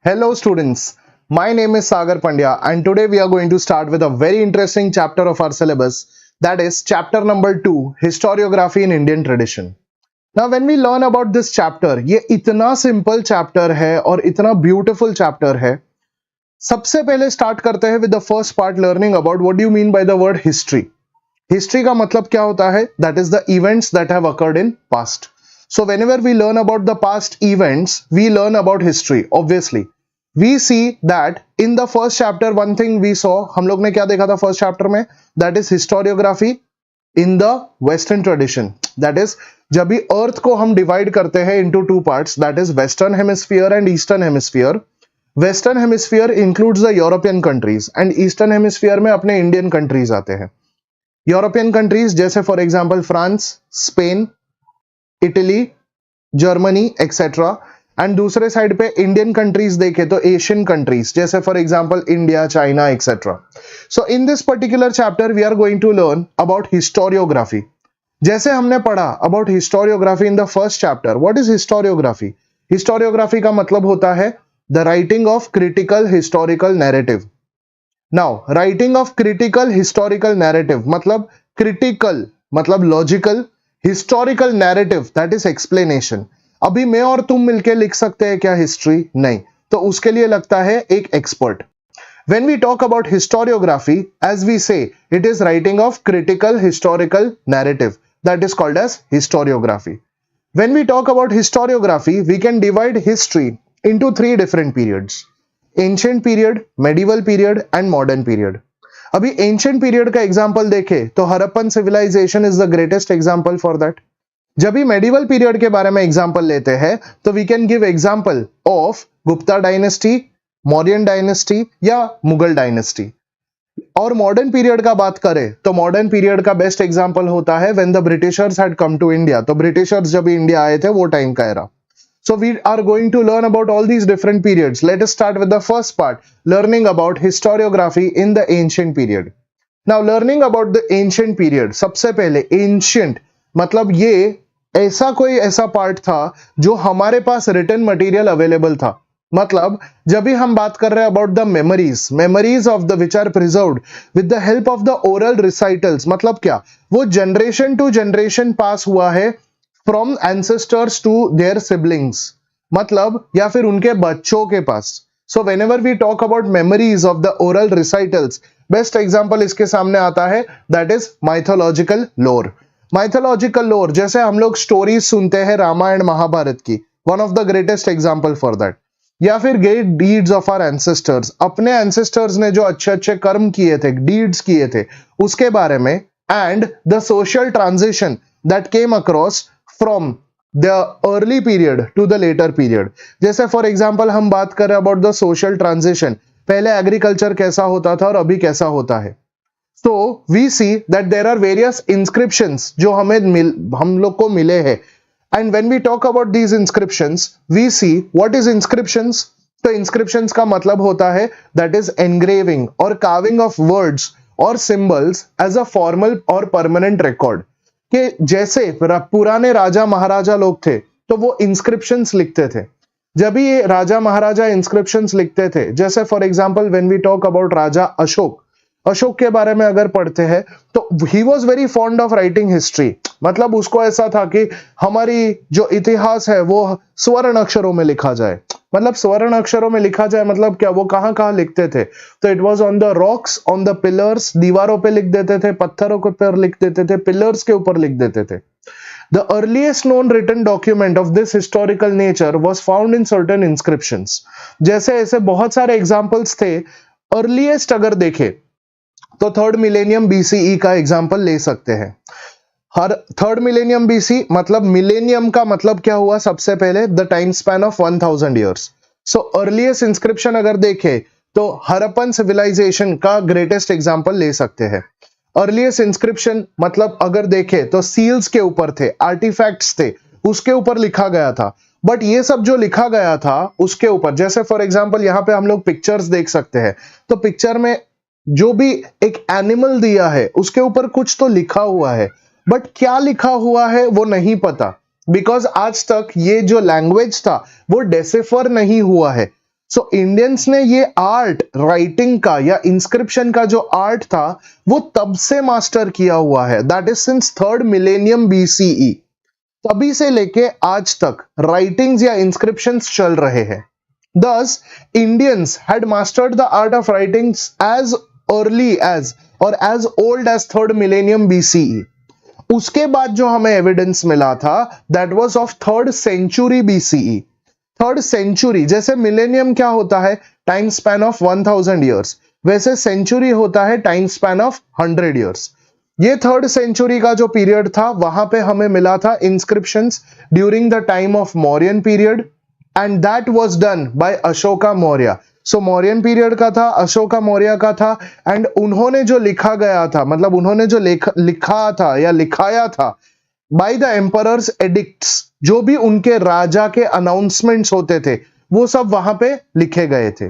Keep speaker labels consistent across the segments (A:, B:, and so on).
A: Hello students, my name is Sagar Pandya and today we are going to start with a very interesting chapter of our syllabus, that is chapter number 2, Historiography in Indian Tradition. Now when we learn about this chapter, ये इतना simple chapter है और इतना beautiful chapter है. सबसे पहले start करते हैं with the first part, learning about what do you mean by the word history. History का मतलब क्या होता है? That is the events that have occurred in past. So whenever we learn about the past events, we learn about history. Obviously, we see that in the first chapter, one thing we saw, हम लोग ने क्या देखा था first chapter में? That is historiography in the Western tradition. That is, जब भी Earth को हम divide करते हैं into two parts, that is Western Hemisphere and Eastern Hemisphere. Western Hemisphere includes the European countries and Eastern Hemisphere में अपने Indian countries आते हैं. European countries जैसे for example France, Spain, Italy, Germany etcetera. And दूसरे side पे Indian countries देखे तो Asian countries जैसे for example India, China etcetera. So in this particular chapter we are going to learn about historiography. जैसे हमने पढ़ा about historiography in the first chapter. What is historiography? Historiography का मतलब होता है the writing of critical historical narrative. Now writing of critical historical narrative मतलब critical मतलब logical, historical narrative that is explanation. अभी मैं और तुम मिलके लिख सकते हैं क्या हिस्ट्री? नहीं, तो उसके लिए लगता है एक expert. When we talk about historiography, as we say, it is writing of critical historical narrative that is called as historiography. When we talk about historiography, we can divide history into 3 different periods: ancient period, medieval period and modern period. अभी ancient period का example देखें तो Harappan civilization is the greatest example for that. जब भी medieval period के बारे में example लेते हैं तो we can give example of Gupta dynasty, Mauryan dynasty या मुगल डायनेस्टी. और मॉडर्न पीरियड का बात करें तो मॉडर्न पीरियड का बेस्ट एग्जांपल होता है when the Britishers had come to India. तो ब्रिटिशर्स जब इंडिया आए थे वो टाइम का era. So we are going to learn about all these different periods. Let us start with the first part, learning about historiography in the ancient period. Now learning about the ancient period, सबसे पहले ancient मतलब ये कोई ऐसा part था जो हमारे पास written material available था. मतलब जब भी हम बात कर रहे हैं about the memories of the which are preserved with the help of the oral recitals, मतलब क्या वो जनरेशन टू जनरेशन पास हुआ है from ancestors to their siblings, मतलब या फिर उनके बच्चों के पास. So whenever we talk about memories of the oral recitals, best example इसके सामने आता है that is mythological lore. Mythological lore जैसे हम लोग स्टोरीज सुनते हैं रामायण महाभारत की, one of the greatest example for that. या फिर great deeds of our ancestors, अपने एंसेस्टर्स ने जो अच्छे अच्छे कर्म किए थे, डीड्स किए थे, उसके बारे में. And the social transition that came across from the early period to the later period. जैसे फॉर एग्जांपल हम बात करें अबाउट द सोशल ट्रांजिशन, पहले एग्रीकल्चर कैसा होता था और अभी कैसा होता है. So we see that there are various inscriptions जो हम लोग को मिले हैं. And when we talk about these inscriptions, we see what is inscriptions. तो inscriptions का मतलब होता है that is engraving or carving of words or symbols as a formal or permanent record. कि जैसे पुराने राजा महाराजा लोग थे तो वो inscriptions लिखते थे. जब भी ये राजा महाराजा inscriptions लिखते थे, जैसे for example when we talk about राजा अशोक के बारे में अगर पढ़ते हैं तो he was very fond of writing history. मतलब उसको ऐसा था कि हमारी जो इतिहास है वो स्वर्ण अक्षरों में लिखा जाए. मतलब स्वर्ण अक्षरों में लिखा जाए मतलब क्या, वो कहाँ कहाँ लिखते थे? तो it was on the rocks, on the pillars, दीवारों पे लिख देते थे, पत्थरों के ऊपर लिख देते थे, पिलर्स के ऊपर लिख देते थे. The earliest known written document of this historical nature was found in certain inscriptions. जैसे ऐसे बहुत सारे एग्जाम्पल्स थे. अर्लीस्ट अगर देखे तो 3rd मिलेनियम BCE का एग्जाम्पल ले सकते हैं. हर 3rd मिलेनियम BC मतलब मिलेनियम का मतलब क्या हुआ? सबसे पहले the time span of 1000 years. So earliest inscription अगर देखे तो हड़प्पन सिविलाइजेशन का ग्रेटेस्ट एग्जाम्पल ले सकते हैं. अर्लीस्ट इंस्क्रिप्शन मतलब अगर देखे तो सील्स के ऊपर थे, आर्टिफैक्ट्स थे, उसके ऊपर लिखा गया था. बट ये सब जो लिखा गया था उसके ऊपर, जैसे फॉर एग्जाम्पल यहाँ पे हम लोग पिक्चर्स देख सकते हैं, तो पिक्चर में जो भी एक एनिमल दिया है उसके ऊपर कुछ तो लिखा हुआ है, बट क्या लिखा हुआ है वो नहीं पता. बिकॉज आज तक ये जो लैंग्वेज था वो डेसिफर नहीं हुआ है. सो इंडियंस ने ये आर्ट राइटिंग का या इंस्क्रिप्शन का जो आर्ट था वो तब से मास्टर किया हुआ है, that is since 3rd millennium BCE। तभी से लेके आज तक राइटिंग्स या इंस्क्रिप्शंस चल रहे हैं। Thus, Indians had mastered the art of writings as early as or as old as 3rd millennium BCE। उसके बाद जो हमें एविडेंस मिला था that was of 3rd century BCE। 3rd century, जैसे मिलेनियम क्या होता है, टाइम स्पैन ऑफ 1000 years, वैसे सेंचुरी होता है टाइम स्पैन ऑफ 100 years। ये 3rd century का जो पीरियड था वहां पे हमें मिला था inscriptions during the time of Mauryan period, and that was done by Ashoka Maurya। So Mauryan period का था, अशोका मौर्य का था, एंड उन्होंने जो लिखा गया था, मतलब उन्होंने जो लिखा था या लिखाया था बाय द एम्परर्स एडिक्ट्स, जो भी उनके राजा के अनाउंसमेंट्स होते थे वो सब वहां पे लिखे गए थे।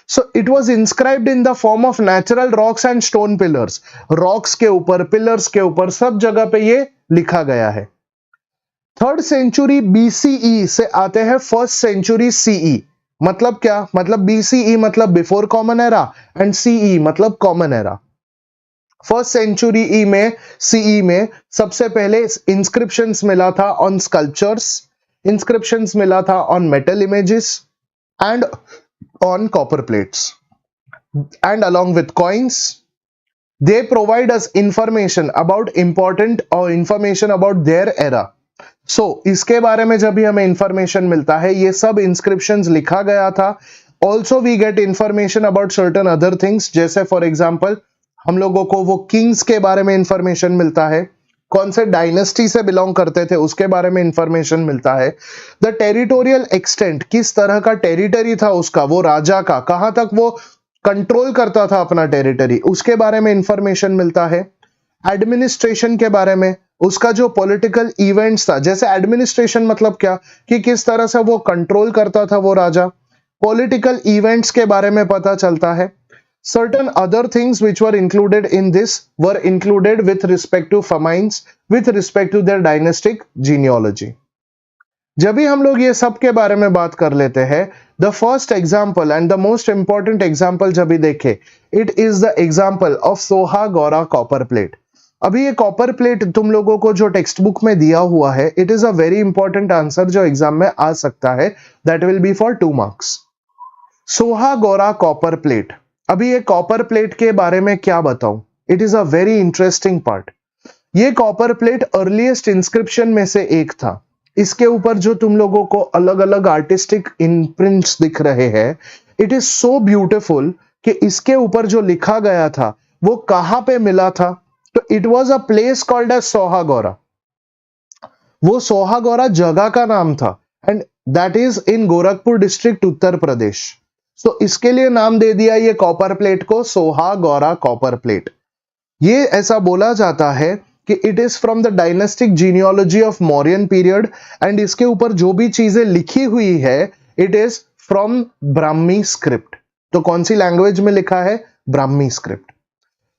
A: So it was inscribed in the form of natural rocks and stone pillars, rocks के ऊपर, पिलर्स के ऊपर, सब जगह पे ये लिखा गया है। 3rd century BCE से आते हैं 1st century CE। मतलब क्या, मतलब BCE मतलब before common era and CE मतलब कॉमन एरा। 1st century में CE में सबसे पहले इंस्क्रिप्शंस मिला था ऑन स्कल्पचर्स, इंस्क्रिप्शंस मिला था on metal images and on copper plates and along with coins. They provide us information about important or information about their era। So, इसके बारे में जब भी हमें इंफॉर्मेशन मिलता है, ये सब इंस्क्रिप्शंस लिखा गया था। Also we get information about certain other things, जैसे फॉर एग्जाम्पल हम लोगों को वो किंग्स के बारे में इंफॉर्मेशन मिलता है, कौन से डायनेस्टी से बिलोंग करते थे उसके बारे में इंफॉर्मेशन मिलता है। द टेरिटोरियल एक्सटेंट, किस तरह का टेरिटरी था उसका, वो राजा का, कहां तक वो कंट्रोल करता था अपना टेरिटरी, उसके बारे में इंफॉर्मेशन मिलता है। एडमिनिस्ट्रेशन के बारे में, उसका जो पॉलिटिकल इवेंट्स था, जैसे एडमिनिस्ट्रेशन मतलब क्या कि किस तरह से वो कंट्रोल करता था वो राजा, पॉलिटिकल इवेंट्स के बारे में पता चलता है। Certain other things which were included in this were included with respect to famines, with respect to their dynastic genealogy। जब भी हम लोग ये सब के बारे में बात कर लेते हैं, the first example and the most important example जब भी देखे, it is the example of Soha Gaura copper plate. अभी ये कॉपर प्लेट तुम लोगों को जो टेक्स्ट बुक में दिया हुआ है, it is a very important answer जो एग्जाम में आ सकता है, that will be for 2 marks. Soha Gaura copper plate, अभी ये कॉपर प्लेट के बारे में क्या बताऊं, it is a very interesting part. ये कॉपर प्लेट अर्लीस्ट इंस्क्रिप्शन में से एक था। इसके ऊपर जो तुम लोगों को अलग अलग आर्टिस्टिक इम्प्रिंट्स दिख रहे हैं, इट इज सो ब्यूटिफुल कि इसके ऊपर जो लिखा गया था वो कहां पे मिला था, तो it was a place called as Sohagaura. वो सोहागौरा जगह का नाम था and that is in Gorakhpur district, Uttar Pradesh. So इसके लिए नाम दे दिया ये कॉपर प्लेट को सोहागौरा कॉपर प्लेट। ये ऐसा बोला जाता है कि it is from the dynastic genealogy of Mauryan period, and इसके ऊपर जो भी चीजें लिखी हुई है it is from Brahmi script. तो कौन सी लैंग्वेज में लिखा है, Brahmi script.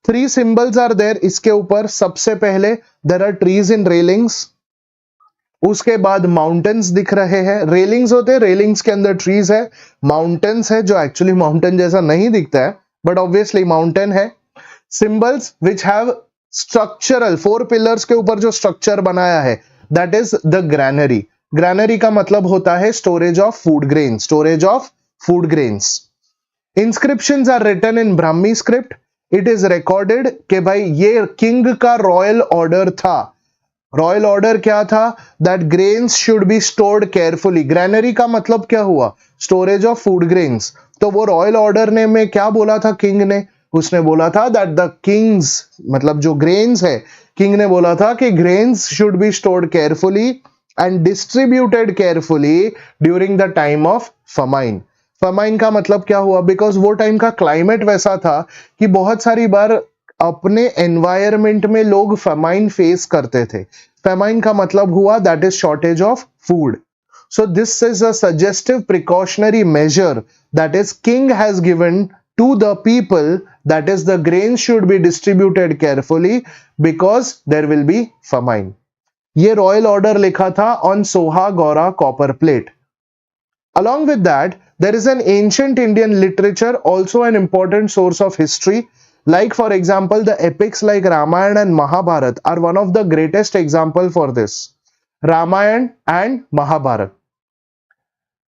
A: 3 symbols are there इसके ऊपर। सबसे पहले there are trees in railings, उसके बाद माउंटेन्स दिख रहे हैं, रेलिंग्स होते हैं, रेलिंग्स के अंदर ट्रीज है, माउंटेन्स है जो एक्चुअली माउंटेन जैसा नहीं दिखता है बट ऑब्वियसली माउंटेन है। Symbols which have structural 4 pillars के ऊपर जो स्ट्रक्चर बनाया है, that is the granary. Granary का मतलब होता है storage of food grain, storage of food grains. Inscriptions are written in Brahmi script. It is recorded कि भाई ये किंग का रॉयल ऑर्डर था। रॉयल ऑर्डर क्या था, that grains should be stored carefully. Granary का मतलब क्या हुआ, स्टोरेज ऑफ फूड ग्रेन्स। तो वो रॉयल ऑर्डर ने में क्या बोला था किंग ने, उसने बोला था दैट द किंग्स, मतलब जो ग्रेन्स है, किंग ने बोला था कि grains should be stored carefully and distributed carefully during the time of famine. Famine का मतलब क्या हुआ, बिकॉज वो टाइम का क्लाइमेट वैसा था कि बहुत सारी बार अपने एनवायरमेंट में लोग फेमाइन फेस करते थे। फेमाइन का मतलब हुआ that is shortage of food. So this is a suggestive precautionary measure that is king has given to the people, that is the grain should be distributed carefully because there will be famine. ये royal order लिखा था on Sohgaura copper plate. Along with that, There is an ancient Indian literature, also an important source of history. Like for example, the epics like Ramayana and Mahabharata are one of the greatest example for this. Ramayana and Mahabharata.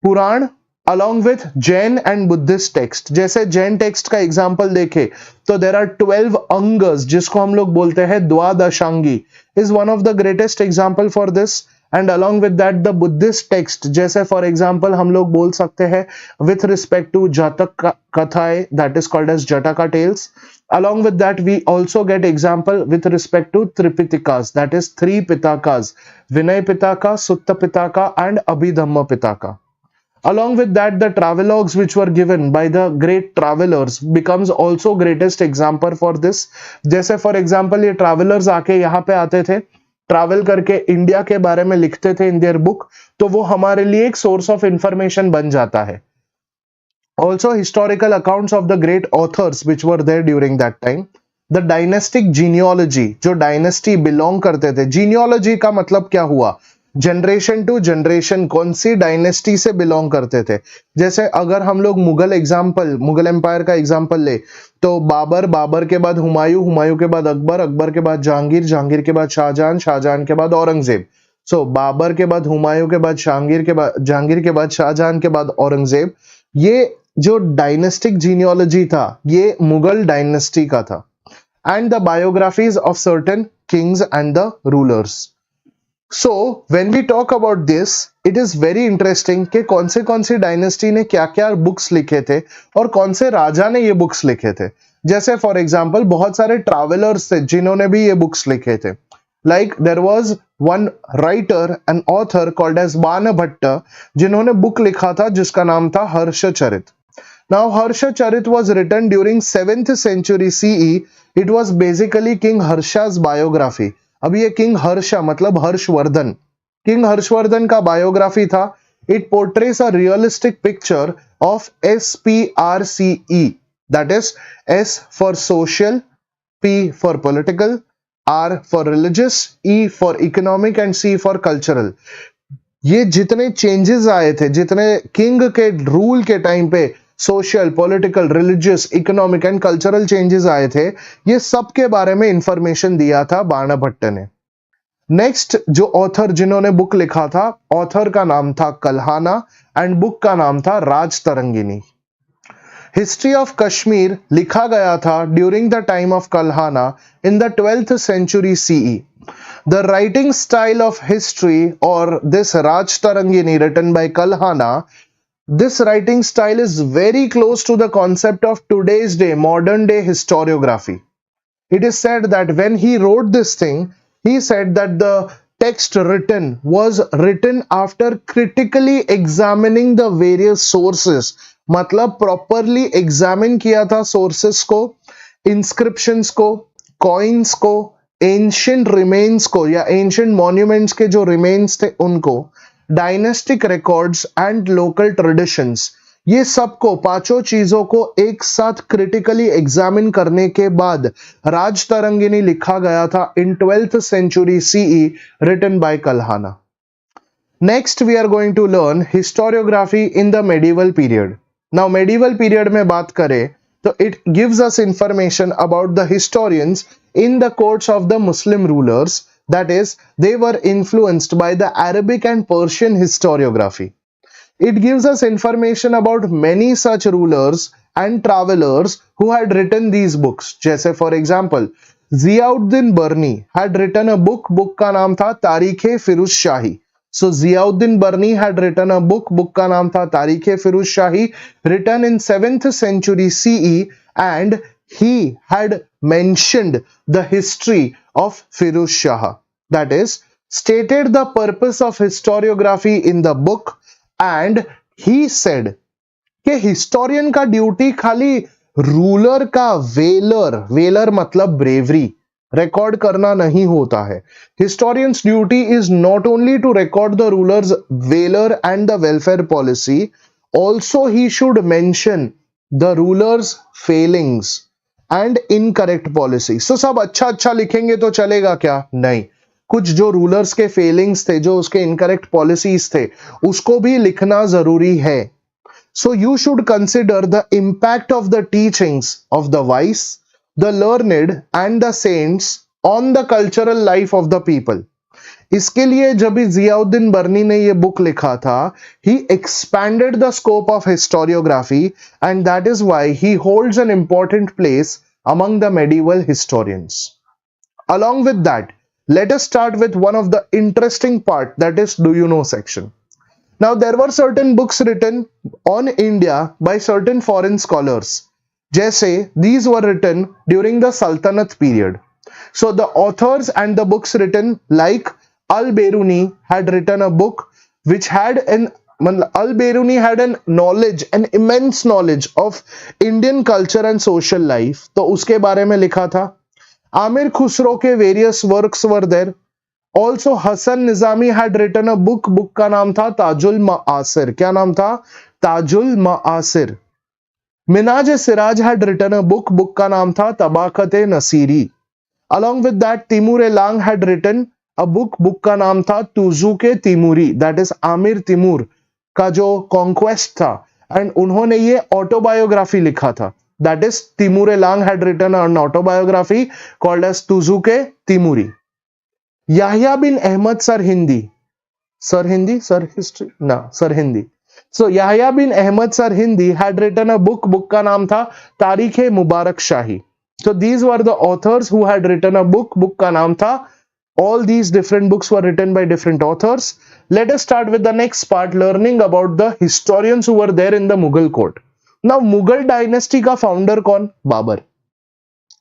A: Purana along with Jain and Buddhist text. जैसे Jain text का example देखे तो there are 12 अंगस जिसको हम लोग बोलते हैं Dvadashangi, is one of the greatest example for this. And along with that the Buddhist text, जैसे फॉर एग्जाम्पल हम लोग बोल सकते हैं with respect to जातक कथाएं, that is called as Jataka tales. Along with that we also get example with respect to Tripitakas, that is three Pitakas, Vinay Pitaka, Sutta Pitaka and Abhidhamma Pitaka. Along with that, the travelogues which were given by the great travelers becomes also greatest example for this. जैसे for example ये travelers आके यहाँ पे आते थे, travel करके India के बारे में लिखते थे in their book, तो वो हमारे लिए एक source of information बन जाता है. Also historical accounts of the great authors which were there during that time. The dynastic genealogy, जो dynasty belong करते थे, genealogy का मतलब क्या हुआ, जनरेशन टू जनरेशन कौन सी डायनेस्टी से बिलोंग करते थे. जैसे अगर हम लोग मुगल एम्पायर का एग्जांपल ले तो बाबर, बाबर के बाद हुमायूं, हुमायूं के बाद अकबर, अकबर के बाद जहांगीर, जहांगीर के बाद शाहजहां, शाहजहां के बाद औरंगजेब. सो बाबर के बाद हुमायूं के बाद जहांगीर के बाद शाहजहां के बाद औरंगजेब. ये जो डायनेस्टिक जीनियोलॉजी था ये मुगल डायनेस्टी का था. And the biographies of certain Kings and the rulers. So when we talk about this, it is very interesting कि कौन सी डायनेस्टी ने क्या क्या बुक्स लिखे थे और कौन से राजा ने ये बुक्स लिखे थे. जैसे फॉर एग्जांपल बहुत सारे ट्रैवलर्स थे जिन्होंने भी ये बुक्स लिखे थे. Like there was one writer and author called as Banabhatta जिन्होंने बुक लिखा था जिसका नाम था Harshacharita. Now Harshacharit was written during 7th century CE. It was basically King Harsha's biography. अब ये किंग हर्षा मतलब हर्षवर्धन, किंग हर्षवर्धन का बायोग्राफी था. It पोर्ट्रेस a realistic picture of SPRCE, that is S for social, P for political, R for religious, E for economic and C for cultural. ये जितने changes आए थे, जितने किंग के रूल के टाइम पे social, political, religious, economic and cultural changes आए थे, ये सब के बारे में इंफॉर्मेशन दिया था बाणभट्ट ने. नेक्स्ट जो ऑथर जिन्होंने बुक लिखा था, ऑथर का नाम था कल्हाना एंड बुक का नाम था राजतरंगिनी. हिस्ट्री ऑफ कश्मीर लिखा गया था during the time of Kalhana in the 12th century CE. The writing style of history or this Rajtarangini written by Kalhana, this writing style is very close to the concept of today's day, modern day historiography. It is said that when he wrote this thing, he said that the text written was written after critically examining the various sources. मतलब properly examine किया था sources को, inscriptions को, coins को, ancient remains को या ancient monuments के जो remains थे उनको, dynastic records and local traditions, ये सबको पांचों चीजों को एक साथ क्रिटिकली एग्जामिन करने के बाद राजतरंगिनी लिखा गया था in 12th century CE written by Kalhana. Next we are going to learn historiography in the medieval period. Now medieval period में बात करें तो it gives us information about the historians in the courts of the Muslim rulers. That is, they were influenced by the Arabic and Persian historiography. It gives us information about many such rulers and travelers who had written these books. जैसे for example, Ziauddin Barni had written a book का नाम था तारीख फिरोज शाही. So Ziauddin Barni had written a book का नाम था तारीख फिरोज शाही, written in 7th century CE, and he had mentioned the history of Firuz Shah, that is, stated the purpose of historiography in the book, and he said कि historian का duty खाली ruler का velar मतलब bravery record करना नहीं होता है. Historian's duty is not only to record the ruler's valor and the welfare policy, also he should mention the ruler's failings and incorrect policy. So सब अच्छा लिखेंगे तो चलेगा क्या? नहीं, कुछ जो रूलर्स के फेलिंग्स थे, जो उसके इनकरेक्ट पॉलिसीज थे, उसको भी लिखना जरूरी है. So you should consider the impact of the teachings of the wise, the learned and the saints on the cultural life of the people. इसके लिए जब भी जियाउद्दीन बर्नी ने ये बुक लिखा था, he expanded the scope of historiography and that is why he holds an important place among the medieval historians. Along with that, let us start with one of the interesting part, that is do you know section. Now there were certain books written on India by certain foreign scholars. जैसे these were written during the Sultanate period. So the authors and the books written like Al-Biruni had written a book which had Al-Biruni had an knowledge, an immense knowledge of Indian culture and social life. तो उसके बारे में लिखा था. Amir Khusro के various works were there. Also Hasan Nizami had written a book. Book का नाम था ताजुल मआसिर. क्या नाम था? Tajul मआसिर. Minaj Siraj had written a book. Book का नाम था Tabaqat Nasiri. Along with that, Timur Lang had written a book. Book का नाम था Tuzuke तिमूरी. That is Aamir Timur का जो कॉन्क्वेस्ट था, एंड उन्होंने ये ऑटोबायोग्राफी लिखा था. That is Timur Lang had written an autobiography called as Tuzuke तिमूरी. Yahya bin Ahmad Sarhindi. Sir history? No, Sarhindi. So Yahya bin Ahmad Sarhindi had written a book. Book का नाम था तारीख मुबारक शाही. So these were the authors who had written a book. Book का नाम था. All these different books were written by different authors. Let us start with the next part, learning about the historians who were there in the Mughal court. Now Mughal dynasty का founder कौन? बाबर.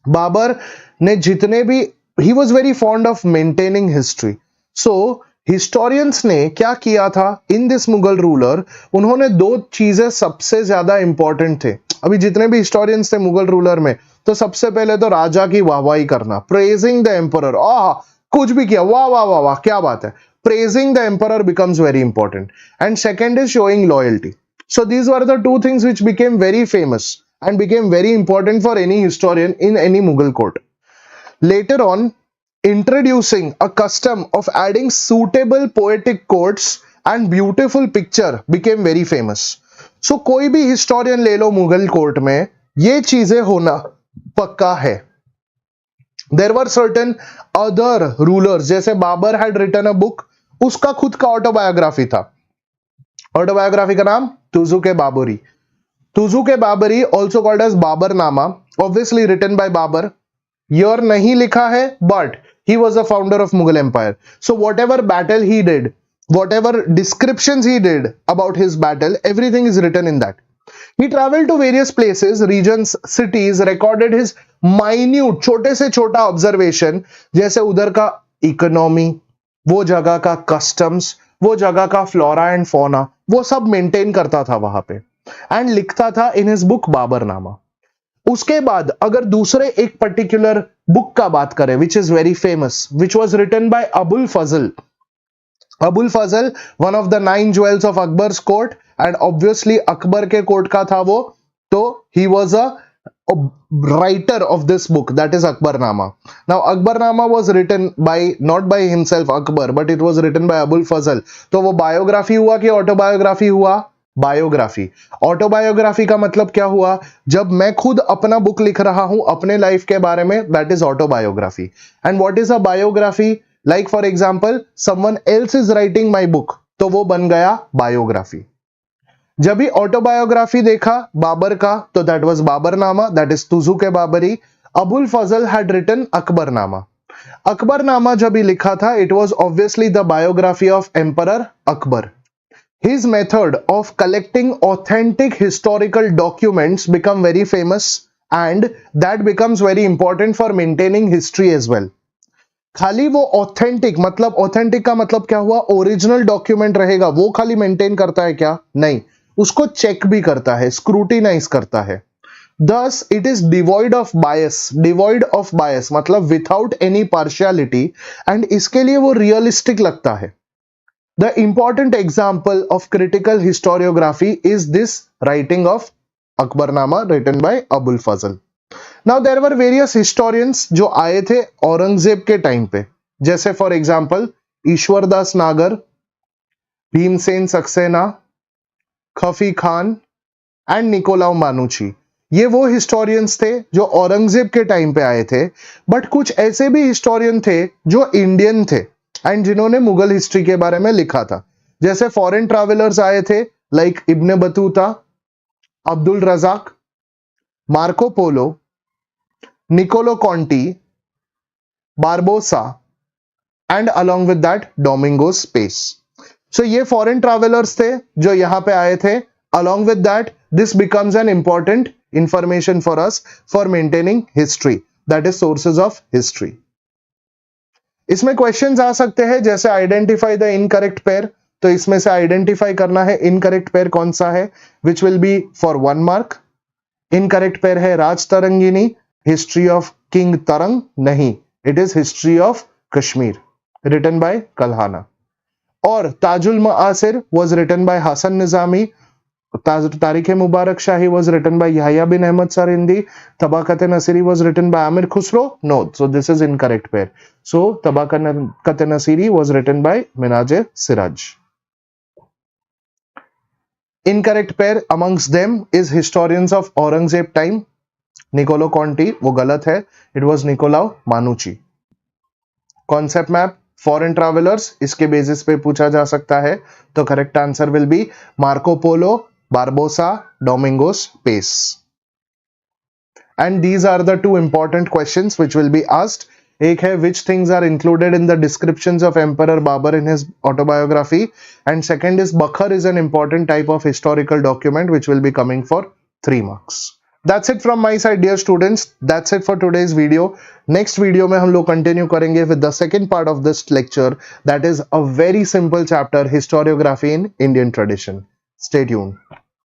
A: बाबर ने जितने भी, he was very fond of maintaining history. So historians ने क्या किया था in this Mughal ruler? उन्होंने दो चीजें सबसे ज्यादा इंपॉर्टेंट थे. अभी जितने भी historians थे मुगल रूलर में, तो सबसे पहले तो राजा की वाहवाही करना, praising the emperor. कुछ भी किया, वाह वाह वाह वाह, क्या बात है. Praising the emperor becomes very important. And second is showing loyalty. So these were the two things which became very famous and became very important for any historian in any Mughal court. Later on, introducing a custom of adding suitable poetic quotes and beautiful picture became very famous. So कोई भी historian ले लो Mughal court में, ये चीजें होना पक्का है. There were certain other rulers, जैसे Babar had written a book, उसका खुद का ऑटोबायोग्राफी था. ऑटोबायोग्राफी का नाम Tuzuke Babri. Tuzuke Babri, also called as Baburnama, obviously written by Babar. Year नहीं लिखा है, but he was a founder of Mughal Empire. So whatever battle he did, whatever descriptions he did about his battle, everything is written in that. He traveled to various places, regions, cities, recorded his minute, छोटे से छोटा observation, जैसे उधर का economy, वो जगह का customs, वो जगह का फ्लोरा एंड फोना, वो सब मेंटेन करता था वहां पे एंड लिखता था इन हिज बुक बाबरनामा. उसके बाद अगर दूसरे एक पर्टिकुलर बुक का बात करें, which is very famous, which was written by Abul Fazal. Abul Fazal, one of the 9 jewels of Akbar's court, and obviously Akbar के कोर्ट का था वो, तो he was a writer of this book, that is Akbarnama. Now Akbarnama was written by, not by himself Akbar, but it was written by Abul Fazl. तो वो biography हुआ कि autobiography हुआ? बायोग्राफी. ऑटोबायोग्राफी का मतलब क्या हुआ? जब मैं खुद अपना बुक लिख रहा हूं अपने लाइफ के बारे में, that is autobiography. And what is a biography? Like for example, someone else is writing my book, तो वो बन गया बायोग्राफी. जब भी ऑटोबायोग्राफी देखा बाबर का, तो that was Baburnama, that is Tuzuke Babri. Abul Fazal had written Akbarnama. Akbarnama जब भी लिखा था, it was obviously the biography of emperor Akbar. His method of collecting authentic historical documents become very famous and that becomes very important for maintaining history as well. खाली वो authentic, मतलब authentic का मतलब क्या हुआ? ओरिजिनल डॉक्यूमेंट रहेगा, वो खाली मेंटेन करता है क्या? नहीं, उसको चेक भी करता है, स्क्रूटिनाइज करता है. Thus it is devoid of bias मतलब without any partiality, and इसके लिए वो रियलिस्टिक लगता है. The important example of critical historiography is this writing of Akbarnama written by Abul Fazl. Now there were various historians जो आए थे औरंगजेब के टाइम पे, जैसे फॉर एग्जाम्पल ईश्वरदास नागर, भीमसेन सक्सेना, खफी खान, एंड निकोलाउ मानुची। ये वो हिस्टोरियंस थे जो औरंगजेब के टाइम पे आए थे, बट कुछ ऐसे भी हिस्टोरियन थे जो इंडियन थे एंड जिन्होंने मुगल हिस्ट्री के बारे में लिखा था। जैसे फॉरेन ट्रैवलर्स आए थे like Ibn Battuta, Abdul Razzaq, Marco Polo, Niccolo Conti, Barbosa and along with that Domingos Paes. So ये फॉरेन ट्रैवलर्स थे जो यहां पे आए थे। Along with that this becomes an important information for us for maintaining history, that is sources of history. इसमें questions आ सकते हैं जैसे आइडेंटिफाई द इनकरेक्ट पेयर, तो इसमें से आइडेंटिफाई करना है इनकरेक्ट पेयर कौन सा है, which will be for 1 mark. Incorrect pair है Rajatarangini, history of king Tarang नहीं, it is history of Kashmir written by Kalhana. और Tajul मआसिर was written by Hasan Nizami, तारीख मुबारक शाही was written by Yahya bin Ahmad Sarindi, Tabaqat Nasiri was written by Amir Khusro, no, so this is incorrect pair. So Tabaqat Nasiri was written by Minaj Siraj. Incorrect pair amongst them is historians of Aurangzeb time, Niccolo Conti, वो गलत है, it was Nicolau Manucci. Concept map foreign travellers, इसके basis पे पूछा जा सकता है, तो correct answer will be Marco Polo, Barbosa, Domingos Paes. And these are the two important questions which will be asked. एक है which things are included in the descriptions of emperor Babur in his autobiography, and second is Bakhar is an important type of historical document which will be coming for 3 marks. That's it from my side, dear students. That's it for today's video. Next video में हम लोग continue करेंगे with the second part of this lecture, that is a very simple chapter, historiography in Indian tradition. Stay tuned.